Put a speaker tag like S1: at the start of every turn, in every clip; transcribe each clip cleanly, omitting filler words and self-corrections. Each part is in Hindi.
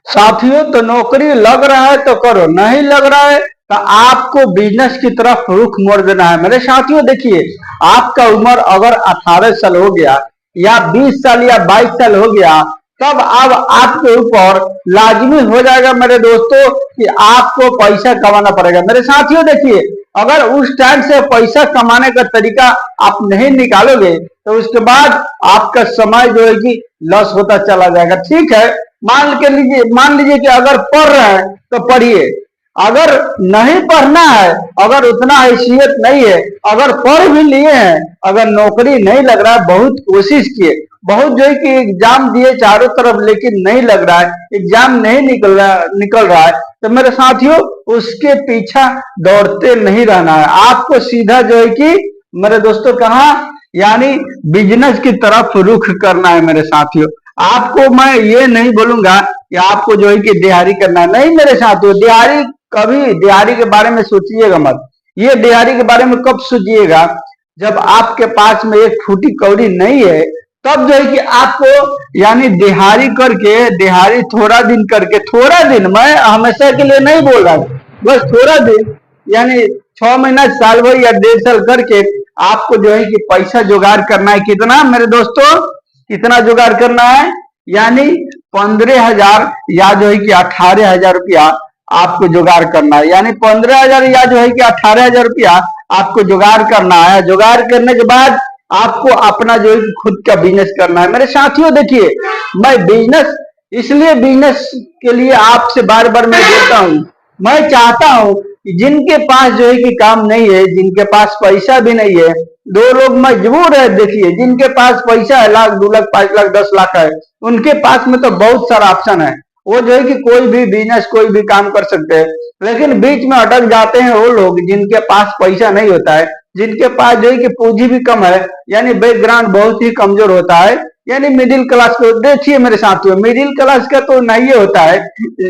S1: साथियों, तो नौकरी लग रहा है तो करो, नहीं लग रहा है तो आपको बिजनेस की तरफ रुख मोड़ देना है। मेरे साथियों देखिए, आपका उम्र अगर 18 साल हो गया या 20 साल या 22 साल हो गया, तब अब आपके ऊपर लाजमी हो जाएगा मेरे दोस्तों कि आपको पैसा कमाना पड़ेगा। मेरे साथियों देखिए, अगर उस टाइम से पैसा कमाने का तरीका आप नहीं निकालोगे तो उसके बाद आपका समय जो है कि लॉस होता चला जाएगा। ठीक है, मान लीजिए कि अगर पढ़ रहे हैं तो पढ़िए, अगर नहीं पढ़ना है, अगर उतना हैसियत नहीं है, अगर पढ़ भी लिए हैं, अगर नौकरी नहीं लग रहा है, बहुत कोशिश किए, बहुत जो है कि एग्जाम दिए चारों तरफ, लेकिन नहीं लग रहा है, एग्जाम नहीं निकल रहा है, तो मेरे साथियों उसके पीछा दौड़ते नहीं रहना है। आपको सीधा जो है कि मेरे दोस्तों कहा, यानी बिजनेस की तरफ रुख करना है। मेरे साथियों, आपको मैं ये नहीं बोलूंगा कि आपको जो है कि दिहाड़ी करना है, नहीं मेरे साथियों, दिहाड़ी कभी दिहाड़ी के बारे में सोचिएगा मत। ये दिहाड़ी के बारे में कब सोचिएगा, जब आपके पास में एक फूटी कौड़ी नहीं है, तब जो है कि आपको यानी दिहाड़ी करके, दिहाड़ी थोड़ा दिन करके, थोड़ा दिन, मैं हमेशा के लिए नहीं बोल रहा, बस थोड़ा दिन यानी 6 महीना, साल भर या 1.5 साल करके आपको जो है कि पैसा जुगाड़ करना है। कितना मेरे दोस्तों, कितना जुगाड़ करना है, यानी 15,000 या जो है कि 18,000 रुपया आपको जुगाड़ करना है। यानी 15,000 या जो है कि 18,000 रुपया आपको जुगाड़ करना है। जुगाड़ करने के बाद आपको अपना जो है खुद का बिजनेस करना है। मेरे साथियों देखिए, मैं बिजनेस इसलिए बिजनेस के लिए आपसे बार बार मैं बोलता हूँ, मैं चाहता हूँ कि जिनके पास जो है कि काम नहीं है, जिनके पास पैसा भी नहीं है, दो लोग मजबूर है, देखिए जिनके पास पैसा है, 1 लाख 2 लाख 5 लाख 10 लाख है, उनके पास में तो बहुत सारा ऑप्शन है, वो जो है कि कोई भी बिजनेस कोई भी काम कर सकते हैं। लेकिन बीच में अटक जाते हैं वो लोग जिनके पास पैसा नहीं होता है, जिनके पास जो है कि पूंजी भी कम है, यानी बैकग्राउंड बहुत ही कमजोर होता है, यानी मिडिल क्लास को देखिए मेरे साथियों, मिडिल क्लास का तो नहीं होता है,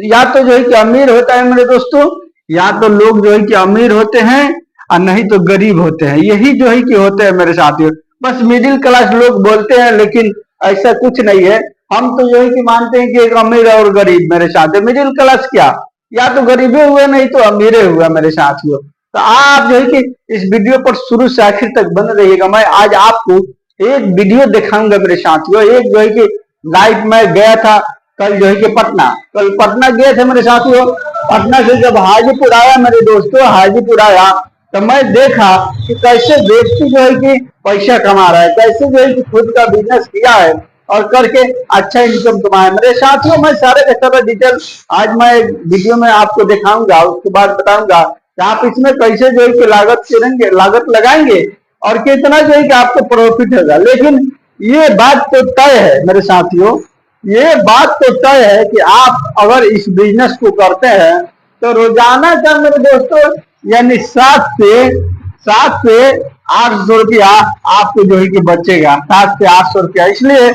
S1: या तो जो है कि अमीर होता है मेरे दोस्तों, या तो लोग जो है कि अमीर होते हैं और नहीं तो गरीब होते हैं, यही जो है कि होते हैं मेरे साथियों। बस मिडिल क्लास लोग बोलते हैं, लेकिन ऐसा कुछ नहीं है। हम तो जो है कि मानते हैं कि एक अमीर और गरीब, मेरे साथियों मिडिल क्लास क्या, या तो गरीबे हुए नहीं तो अमीरे हुआ मेरे साथियों। तो आप जो है कि इस वीडियो पर शुरू से आखिर तक बने रहिएगा। मैं आज आपको एक वीडियो दिखाऊंगा मेरे साथियों। एक जो है कि लाइव में गया था कल जो है कि पटना, कल पटना गए थे मेरे साथियों। पटना से जब हाजीपुर आया मेरे दोस्तों, हाजीपुर आया तो मैं देखा कि कैसे व्यक्ति जो है कि पैसा कमा रहा है, कैसे जो है कि खुद का बिजनेस किया है और करके अच्छा इनकम कमाया। मेरे साथियों मैं सारे का सारा डिटेल आज मैं वीडियो में आपको दिखाऊंगा, उसके बाद बताऊंगा कि आप इसमें कैसे जो है कि लागत लगाएंगे और कितना जो है कि आपको प्रॉफिट होगा। लेकिन ये बात तो तय है मेरे साथियों, ये बात तो तय है कि आप अगर इस बिजनेस को करते हैं तो रोजाना का मेरे दोस्तों यानी 7 से 800 रुपया आपको जो है कि बचेगा, 7 से 800 रुपया। इसलिए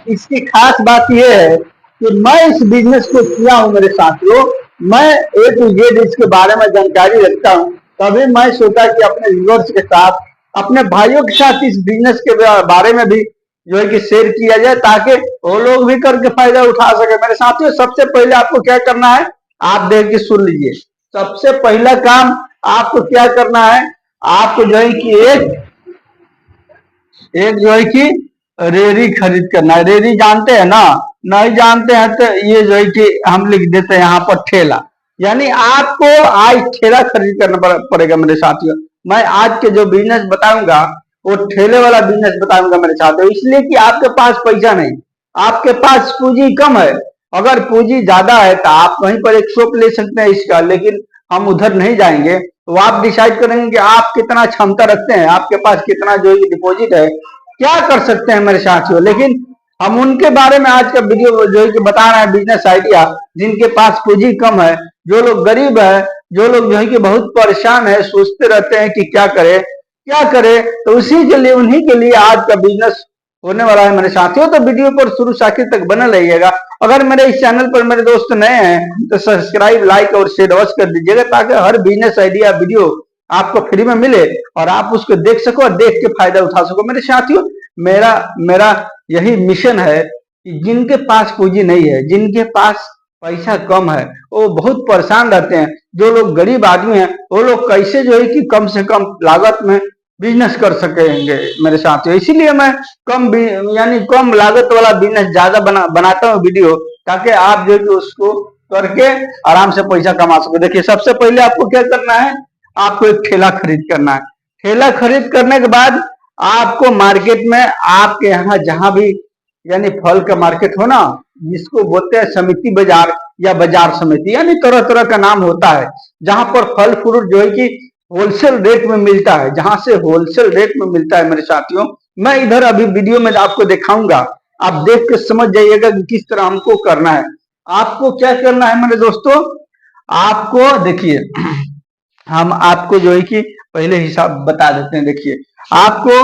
S1: इसकी खास बात यह है कि मैं इस बिजनेस को किया हूं मेरे साथियों, मैं A to Z इसके बारे में जानकारी रखता हूं। तभी मैं सोचा कि अपने व्यूअर्स के साथ, अपने भाइयों के साथ इस बिजनेस के बारे में भी जो है कि शेयर किया जाए, ताकि वो लोग भी करके फायदा उठा सके। मेरे साथियों सबसे पहले आपको क्या करना है, आप देख के सुन लीजिए। सबसे पहला काम आपको क्या करना है, आपको जो है कि एक जो है कि रेरी खरीद करना है। रेरी जानते हैं ना, नहीं जानते हैं तो ये जो है कि हम लिख देते हैं यहाँ पर ठेला, यानी आपको आज ठेला खरीद करना पड़ेगा मेरे साथियों। मैं आज के जो बिजनेस बताऊंगा वो ठेले वाला बिजनेस बताऊंगा मेरे साथियों, इसलिए कि आपके पास पैसा नहीं, आपके पास पूंजी कम है। अगर पूंजी ज्यादा है तो आप वहीं पर एक शॉप ले सकते हैं इसका, लेकिन हम उधर नहीं जाएंगे। तो आप डिसाइड करेंगे कि आप कितना क्षमता रखते हैं, आपके पास कितना जो है डिपॉजिट है, क्या कर सकते हैं मेरे साथियों। लेकिन हम उनके बारे में आज का वीडियो जो है कि बता रहे हैं, बिजनेस आइडिया, जिनके पास पूंजी कम है, जो लोग गरीब है, जो लोग जो है कि बहुत परेशान है, सोचते रहते हैं कि क्या करे क्या करे, तो उसी के लिए, उन्हीं के लिए आज का बिजनेस होने वाला है मेरे साथियों। तो वीडियो पर शुरू से आखिर तक बने रहिएगा। अगर मेरे इस चैनल पर मेरे दोस्त नए हैं तो सब्सक्राइब, लाइक और शेयर अवश्य कर दीजिएगा, ताकि हर बिजनेस आइडिया वीडियो आपको फ्री में मिले और आप उसको देख सको और देख के फायदा उठा सको। मेरे साथियों मेरा यही मिशन है कि जिनके पास पूंजी नहीं है, जिनके पास पैसा कम है वो बहुत परेशान रहते हैं। जो लोग गरीब आदमी हैं वो लोग कैसे जो है कि कम से कम लागत में बिजनेस कर सकेंगे मेरे साथियों। इसीलिए मैं यानी कम लागत वाला बिजनेस ज्यादा बनाता हूँ वीडियो, ताकि आप जो है कि उसको करके आराम से पैसा कमा सको। देखिए सबसे पहले आपको क्या करना है, आपको एक ठेला खरीद करना है। ठेला खरीद करने के बाद आपको मार्केट में आपके यहाँ जहां भी यानी फल का मार्केट हो ना, जिसको बोलते हैं समिति बाजार या बाजार समिति, यानी तरह तरह का नाम होता है, जहां पर फल फ्रूट जो है कि होलसेल रेट में मिलता है, जहां से होलसेल रेट में मिलता है मेरे साथियों। मैं इधर अभी वीडियो में आपको दिखाऊंगा, आप देख के समझ जाइएगा कि किस तरह हमको करना है। आपको क्या करना है मेरे दोस्तों, आपको देखिए हम आपको जो है कि पहले हिसाब बता देते हैं। देखिए आपको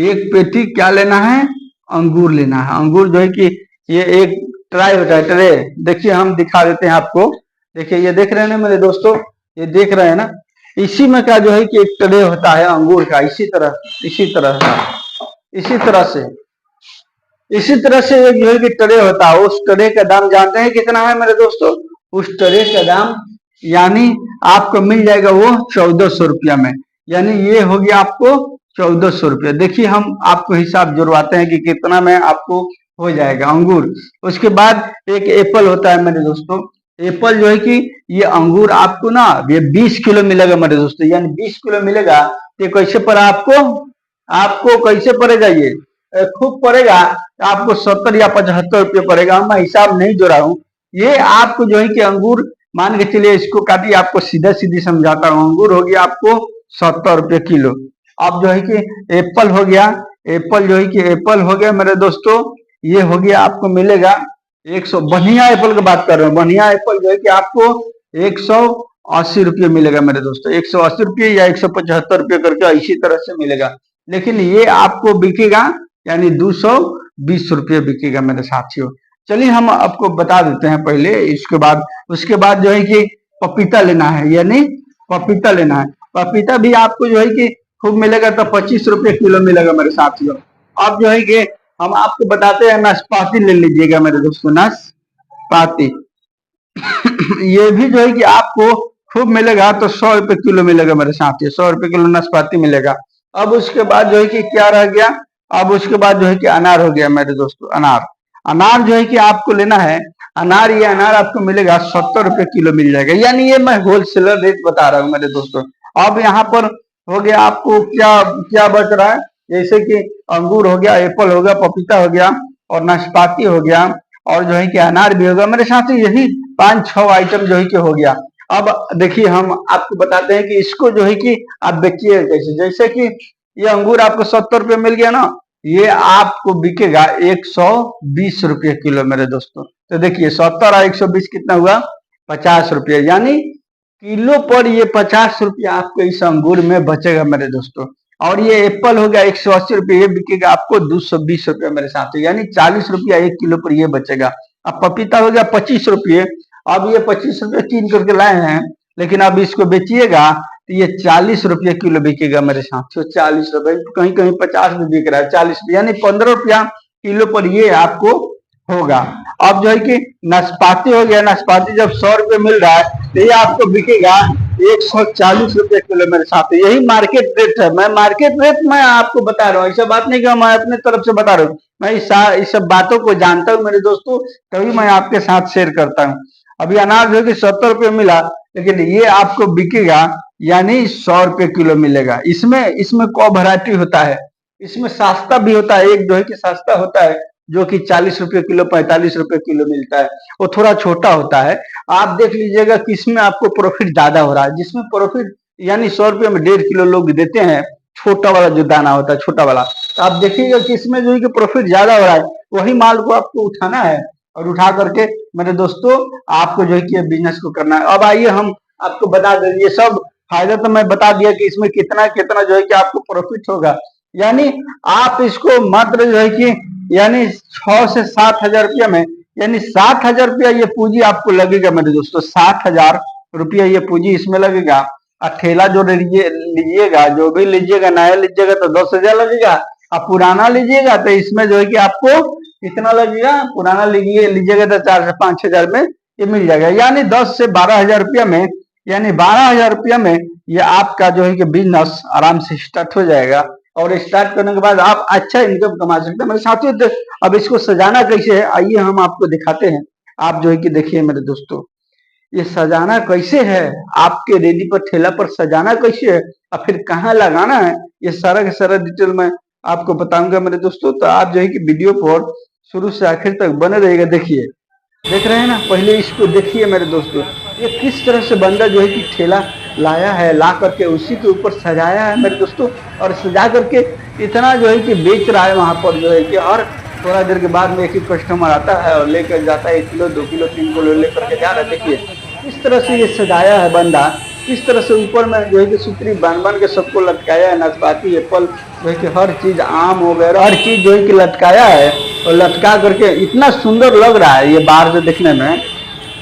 S1: एक पेटी क्या लेना है, अंगूर लेना है। अंगूर जो है कि ये एक ट्राई होता है, ट्रे। देखिए हम दिखा देते हैं आपको। देखिए ये देख रहे हैं ना मेरे दोस्तों, ये देख रहे हैं ना, इसी में क्या जो है कि एक ट्रे होता है अंगूर का, इसी तरह इसी तरह इसी तरह से इसी तरह से एक जो है कि ट्रे होता है। उस ट्रे का दाम जानते हैं कितना है मेरे दोस्तों, उस ट्रे का दाम यानी आपको मिल जाएगा वो 1400 रुपया में, यानी ये हो गया आपको 1400 रुपया। देखिए हम आपको हिसाब जुड़वाते हैं कि कितना में आपको हो जाएगा अंगूर। उसके बाद एक एप्पल होता है मेरे दोस्तों। एप्पल जो है कि ये अंगूर आपको ना ये 20 किलो मिलेगा मेरे दोस्तों, यानी 20 किलो मिलेगा। ये कैसे पड़ा आपको, आपको कैसे पड़ेगा, ये खूब पड़ेगा आपको 70 या 75 रुपये पड़ेगा। मैं हिसाब नहीं जोड़ा हूँ। ये आपको जो है कि अंगूर मान के चलिए, इसको काटिए, आपको सीधा सीधी समझाता हूँ। अंगूर हो गया आपको 70 रुपये किलो। अब जो है कि एप्पल हो गया, एप्पल जो है कि एप्पल हो गया मेरे दोस्तों, ये हो गया आपको मिलेगा 100। बढ़िया एप्पल की बात कर रहे हैं, बढ़िया एप्पल जो है कि आपको 180 रुपये मिलेगा मेरे दोस्तों। 180 रुपये या 175 रुपये करके इसी तरह से मिलेगा। लेकिन ये आपको बिकेगा यानी 220 रुपये बिकेगा मेरे साथियों। चलिए हम आपको बता देते हैं पहले, इसके बाद उसके बाद जो है कि पपीता लेना है, यानी पपीता लेना है। पपीता भी आपको जो है कि खूब मिलेगा, तो 25 रुपये किलो मिलेगा मेरे साथियों। अब जो है कि हम आपको बताते हैं, नाशपाती ले लीजिएगा मेरे दोस्तों, नाशपाती ये भी जो है कि आपको खूब मिलेगा, तो 100 रुपये किलो मिलेगा मेरे साथियों। 100 रुपये किलो नाशपाती मिलेगा। अब उसके बाद जो है कि क्या रह गया, अब उसके बाद जो है कि अनार हो गया मेरे दोस्तों। अनार, अनार जो है कि आपको लेना है अनार। ये अनार आपको मिलेगा 70 रुपये किलो मिल जाएगा, यानी ये मैं होलसेलर रेट बता रहा हूँ मेरे दोस्तों। अब यहाँ पर हो गया आपको क्या क्या बच रहा है, जैसे कि अंगूर हो गया, एप्पल हो गया, पपीता हो गया और नाशपाती हो गया, और जो है कि अनार भी होगा मेरे साथ। यही 5-6 आइटम जो है कि हो गया। अब देखिए हम आपको बताते हैं कि इसको जो है कि आप बेचिए कैसे। जैसे कि ये अंगूर आपको 70 रुपये मिल गया ना, ये आपको बिकेगा 120 रुपये किलो मेरे दोस्तों। तो देखिए 70 और 120 कितना हुआ, 50 रुपये, यानी किलो पर ये 50 रुपया आपको इस अंगूर में बचेगा मेरे दोस्तों। और ये एप्पल हो गया 180 रुपये, ये बिकेगा आपको 220 रुपये मेरे साथ, यानी 40 रुपया 1 किलो पर ये बचेगा। अब पपीता हो गया 25 रुपये। अब ये 25 रुपये कीन करके लाए हैं, लेकिन अब इसको बेचिएगा तो ये 40 रुपये किलो बिकेगा मेरे साथियों। 40 रुपये, कहीं कहीं 50 में बिक रहा है, 40, यानी 15 रुपया किलो पर ये आपको होगा। अब जो है कि नाशपाती हो गया, नाशपाती जब 100 रुपये मिल रहा है तो ये आपको बिकेगा 140 रुपये किलो मेरे साथ। यही मार्केट रेट है। मैं मार्केट रेट मैं आपको बता रहा हूँ, ऐसा बात नहीं कि मैं अपने तरफ से बता रहा हूँ। मैं इस सब बातों को जानता हूँ मेरे दोस्तों, तभी मैं आपके साथ शेयर करता हूँ। अभी अनार जो कि 70 रुपये मिला, लेकिन ये आपको बिकेगा यानी 100 रुपये किलो मिलेगा। इसमें इसमें कौ वैरायटी होता है, इसमें सस्ता भी होता है। एक जो है कि सस्ता होता है जो कि 40 रुपये किलो, 45 रुपये किलो मिलता है, वो थोड़ा छोटा होता है। आप देख लीजिएगा किसमें आपको प्रॉफिट ज्यादा हो रहा है। जिसमें प्रॉफिट यानी 100 रुपये में 1.5 किलो लोग देते हैं, छोटा वाला जो दाना होता है, छोटा वाला, तो आप देखिएगा किसमें जो है कि प्रॉफिट ज्यादा हो रहा है, वही माल को आपको उठाना है और उठा करके मेरे दोस्तों आपको जो है कि बिजनेस को करना है। अब आइए हम आपको बता दें, ये सब फायदा तो मैं बता दिया कि इसमें कितना कितना जो है कि आपको प्रॉफिट होगा। यानी आप इसको मात्र जो है कि यानी 6 से 7 हजार रुपया में, यानी 60 हजार रुपया ये पूंजी आपको लगेगा मेरे दोस्तों। 60 हजार रुपया ये पूंजी इसमें लगेगा। और ठेला जो लीजिएगा, जो भी लीजिएगा, नया लीजिएगा तो 10 हजार लगेगा, और पुराना लीजिएगा तो इसमें जो है कि आपको कितना लगेगा, पुराना लीजिएगा तो 4 से 5 हजार में ये मिल जाएगा, यानी 10 से 12 हजार रुपया में, यानी 12 हजार रुपया में ये आपका जो है कि बिजनेस आराम से स्टार्ट हो जाएगा। और स्टार्ट करने के बाद आप अच्छा इनकम कमा सकते हैं मेरे साथियों। अब इसको सजाना कैसे है, आइए हम आपको दिखाते हैं। आप जो है कि देखिए मेरे दोस्तों, ये सजाना कैसे है, आपके रेडी पर ठेला पर सजाना कैसे है और फिर कहाँ लगाना है, ये सारा का सारा डिटेल में आपको बताऊंगा मेरे दोस्तों। तो आप जो है कि वीडियो पर शुरू से आखिर तक बने रहिएगा। देखिए, देख रहे हैं ना, पहले इसको देखिए मेरे दोस्तों, ये किस तरह से बंदा जो है कि ठेला लाया है, ला करके उसी के ऊपर सजाया है मेरे दोस्तों। और सजा करके इतना जो है कि बेच रहा है, वहां पर जो है कि हर थोड़ा देर के बाद में एक ही कस्टमर आता है और लेकर जाता है 1 किलो 2 किलो 3 किलो लेकर के जा रहा है। देखिए किस तरह से ये सजाया है बंदा, किस तरह से ऊपर में जो है कि सुतरी बांध बांध के सबको लटकाया है, नाशपाती एप्पल जो है कि हर चीज, आम वगैरह हर चीज जो है कि लटकाया है। और लटका करके इतना सुंदर लग रहा है ये बाहर से देखने में,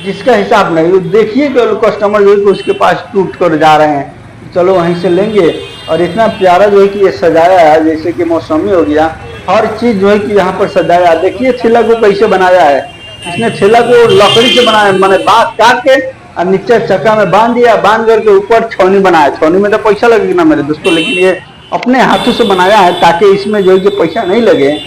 S1: जिसका हिसाब नहीं। देखिए कि कस्टमर जो है कि उसके पास टूट कर जा रहे हैं, चलो वहीं से लेंगे। और इतना प्यारा जो है कि ये सजाया है, जैसे कि मौसमी हो गया, हर चीज जो है कि यहाँ पर सजाया है। देखिए ठेला को कैसे बनाया है, इसने ठेला को लकड़ी से बनाया, मैंने बात काट के और नीचे चक्का में बांध दिया, बांध करके ऊपर छौनी बनाया। छौनी में तो पैसा लगेगा ना मेरे दोस्तों, लेकिन ये अपने हाथों से बनाया है ताकि इसमें जो है कि पैसा नहीं लगे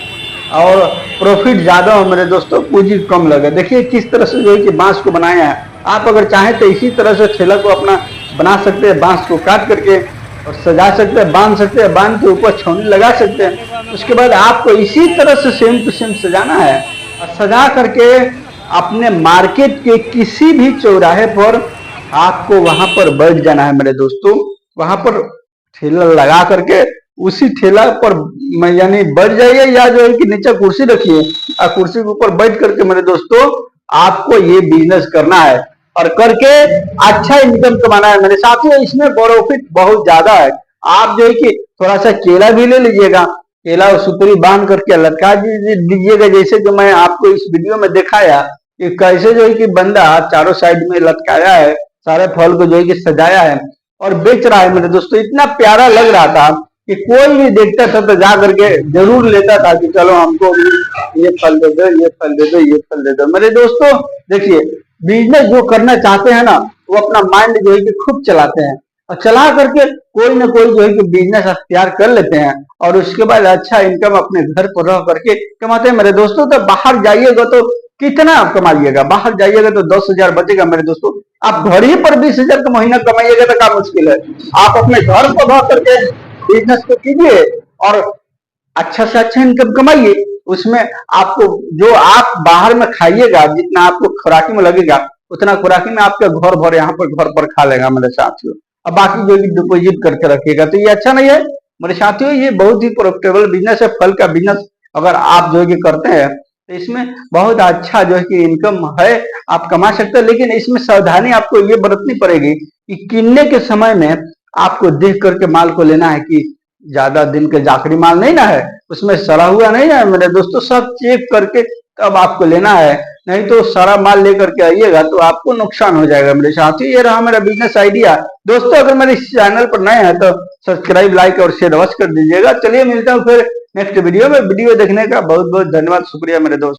S1: और प्रॉफिट ज्यादा हो मेरे दोस्तों, पूंजी कम लगे। देखिए किस तरह से जो है कि बांस को बनाया है। आप अगर चाहें तो इसी तरह से ठेला को अपना बना सकते हैं, बांस को काट करके और सजा सकते हैं, बांध सकते हैं, बांध के ऊपर छौनी लगा सकते हैं। उसके बाद आपको इसी तरह से सेम टू सेम सजाना है और सजा करके अपने मार्केट के किसी भी चौराहे पर आपको वहां पर बैठ जाना है मेरे दोस्तों। वहां पर ठेला लगा करके उसी ठेला पर यानी बैठ जाइए, या जो है कि नीचे कुर्सी रखिए और कुर्सी के ऊपर बैठ करके मेरे दोस्तों आपको ये बिजनेस करना है और करके अच्छा इनकम कमाना है मेरे साथियों। इसमें प्रॉफिट बहुत ज्यादा है। आप जो है कि थोड़ा सा केला भी ले लीजिएगा, केला और सुतरी बांध करके लटका दीजिएगा, जैसे कि मैं आपको इस वीडियो में दिखाया कि कैसे जो है कि बंदा चारों साइड में लटकाया है, सारे फल को जो है कि सजाया है और बेच रहा है मेरे दोस्तों। इतना प्यारा लग रहा था कि कोई भी देखता था तो जा करके जरूर लेता था कि चलो हमको ये फल दे दो, ये फल दे दो, ये फल दे दो। मेरे दोस्तों देखिए, बिजनेस जो करना चाहते हैं ना, वो अपना माइंड जो है कि खूब चलाते हैं और चला करके कोई ना कोई जो है कि बिजनेस अख्तियार कर लेते हैं और उसके बाद अच्छा इनकम अपने घर पर रह करके कमाते हैं मेरे दोस्तों। तो बाहर जाइएगा तो कितना आप कमाइएगा, बाहर जाइएगा तो 10 हजार बचेगा मेरे दोस्तों। आप घर ही पर 20 हजार का महीना कमाइएगा तो क्या मुश्किल है। आप अपने घर पर रह करके बिजनेस को कीजिए और अच्छा से अच्छा इनकम कमाइए। उसमें आपको जो आप बाहर में खाइएगा, जितना आपको खुराकी में लगेगा उतना खुराकी में आपका घर भर यहाँ पर घर पर खा लेगा मेरे साथियों। अब बाकी जो भी डिपोजिट करके रखिएगा, तो ये अच्छा नहीं है मेरे साथियों। ये बहुत ही प्रॉफिटेबल बिजनेस है, फल का बिजनेस अगर आप जो है कि करते हैं तो इसमें बहुत अच्छा जो है कि इनकम है, आप कमा सकते हैं। लेकिन इसमें सावधानी आपको ये बरतनी पड़ेगी कि किनने के समय में आपको देख करके माल को लेना है कि ज्यादा दिन के जाखड़ी माल नहीं ना है, उसमें सड़ा हुआ नहीं है मेरे दोस्तों। सब चेक करके तब आपको लेना है, नहीं तो सारा माल लेकर के आइएगा तो आपको नुकसान हो जाएगा मेरे साथी। ये रहा मेरा बिजनेस आइडिया। दोस्तों अगर मेरे इस चैनल पर नए हैं तो सब्सक्राइब, लाइक और शेयर अवश्य कर दीजिएगा। चलिए मिलता हूँ फिर नेक्स्ट वीडियो में। वीडियो देखने का बहुत बहुत धन्यवाद, शुक्रिया मेरे दोस्त।